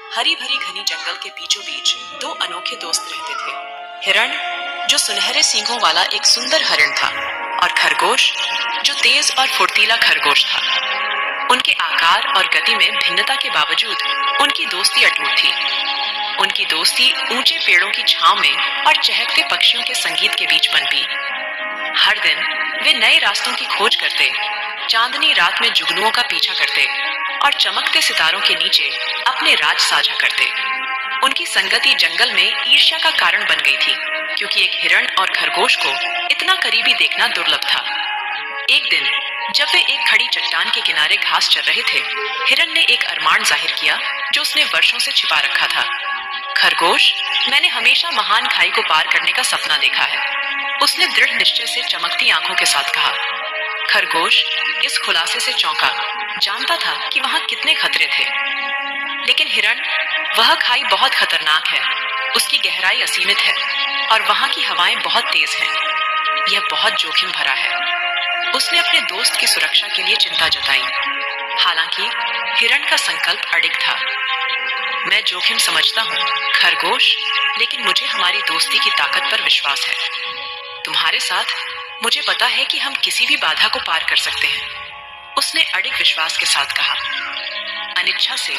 हरी भरी घनी जंगल के बीचों बीच दो अनोखे दोस्त रहते थे। हिरण, जो सुनहरे सींगों वाला एक सुंदर हरिण था, और खरगोश, जो तेज और फुर्तीला खरगोश था। उनके आकार और गति में भिन्नता के बावजूद उनकी दोस्ती अटूट थी। उनकी दोस्ती ऊंचे पेड़ों की छांव में और चहकते पक्षियों के संगीत के बीच पनपी। हर दिन वे नए रास्तों की खोज करते, चांदनी रात में जुगनुओं का पीछा करते और चमकते सितारों के नीचे अपने राज साझा करते। उनकी संगति जंगल में ईर्ष्या का कारण बन गई थी, क्योंकि एक हिरण और खरगोश को इतना करीबी देखना दुर्लभ था। एक दिन जब वे एक खड़ी चट्टान के किनारे घास चर रहे थे, हिरण ने एक अरमान जाहिर किया जो उसने वर्षों से छिपा रखा था। खरगोश, मैंने हमेशा महान खाई को पार करने का सपना देखा है, उसने दृढ़ निश्चय से चमकती आंखों के साथ कहा। खरगोश इस खुलासे से चौंका, जानता था कि वहां कितने खतरे थे। लेकिन हिरण, वह खाई बहुत खतरनाक है, उसकी गहराई असीमित है और वहां की हवाएं बहुत तेज हैं। यह बहुत जोखिम भरा है। उसने अपने दोस्त की सुरक्षा के लिए चिंता जताई। हालांकि हिरण का संकल्प अडिग था। मैं जोखिम समझता हूँ खरगोश, लेकिन मुझे हमारी दोस्ती की ताकत पर विश्वास है। तुम्हारे साथ मुझे पता है कि हम किसी भी बाधा को पार कर सकते हैं, उसने अडिग विश्वास के साथ कहा। अनिच्छा से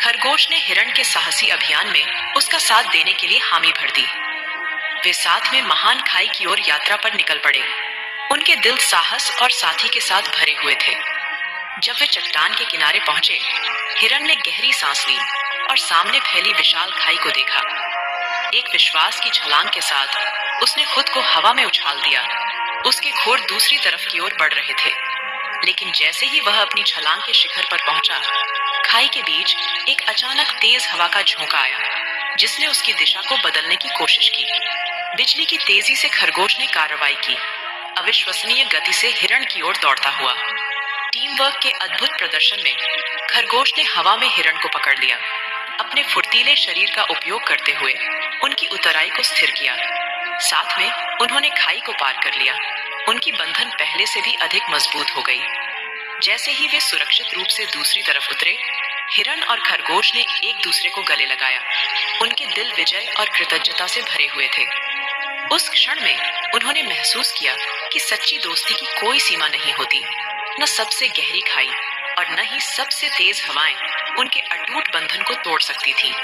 खरगोश ने हिरण के साहसी अभियान में उसका साथ देने के लिए हामी भर दी। वे साथ में महान खाई की ओर यात्रा पर निकल पड़े। उनके दिल साहस और साथी के साथ भरे हुए थे। जब वे चट्टान के किनारे पहुंचे, हिरण ने गहरी सांस ली और सामने फैली विशाल खाई को देखा। एक विश्वास की छलांग के साथ उसने खुद को हवा में उछाल दिया। उसके खोर दूसरी तरफ की ओर बढ़ रहे थे, लेकिन जैसे ही वह अपनी छलांग के शिखर पर पहुंचा, खाई के बीच एक अचानक तेज हवा का झोंका आया, जिसने उसकी दिशा को बदलने की कोशिश की। बिजली की तेजी से खरगोश ने कार्रवाई की, अविश्वसनीय गति से हिरण की ओर दौड़ता हुआ। टीम वर्क के अद्भुत प्रदर्शन में खरगोश ने हवा में हिरण को पकड़ लिया। अपने फुर्तीले शरीर का उपयोग करते हुए उनकी उतराई को स्थिर किया। साथ में उन्होंने खाई को पार कर लिया। उनकी बंधन पहले से भी अधिक मजबूत हो गई। जैसे ही वे सुरक्षित रूप से दूसरी तरफ उतरे, हिरण और खरगोश ने एक दूसरे को गले लगाया। उनके दिल विजय और कृतज्ञता से भरे हुए थे। उस क्षण में उन्होंने महसूस किया कि सच्ची दोस्ती की कोई सीमा नहीं होती। न सबसे गहरी खाई और न ही सबसे तेज हवाएं उनके अटूट बंधन को तोड़ सकती थी।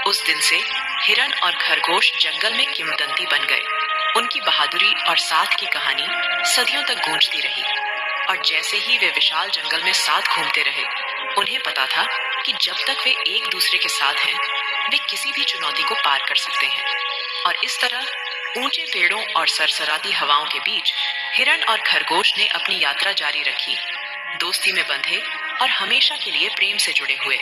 उस दिन से हिरण और खरगोश जंगल में किंवदंती बन गए। उनकी बहादुरी और साथ की कहानी सदियों तक गूंजती रही। और जैसे ही वे विशाल जंगल में साथ घूमते रहे, उन्हें पता था कि जब तक वे एक दूसरे के साथ हैं, वे किसी भी चुनौती को पार कर सकते हैं। और इस तरह ऊंचे पेड़ों और सरसराती हवाओं के बीच हिरण और खरगोश ने अपनी यात्रा जारी रखी, दोस्ती में बंधे और हमेशा के लिए प्रेम से जुड़े हुए।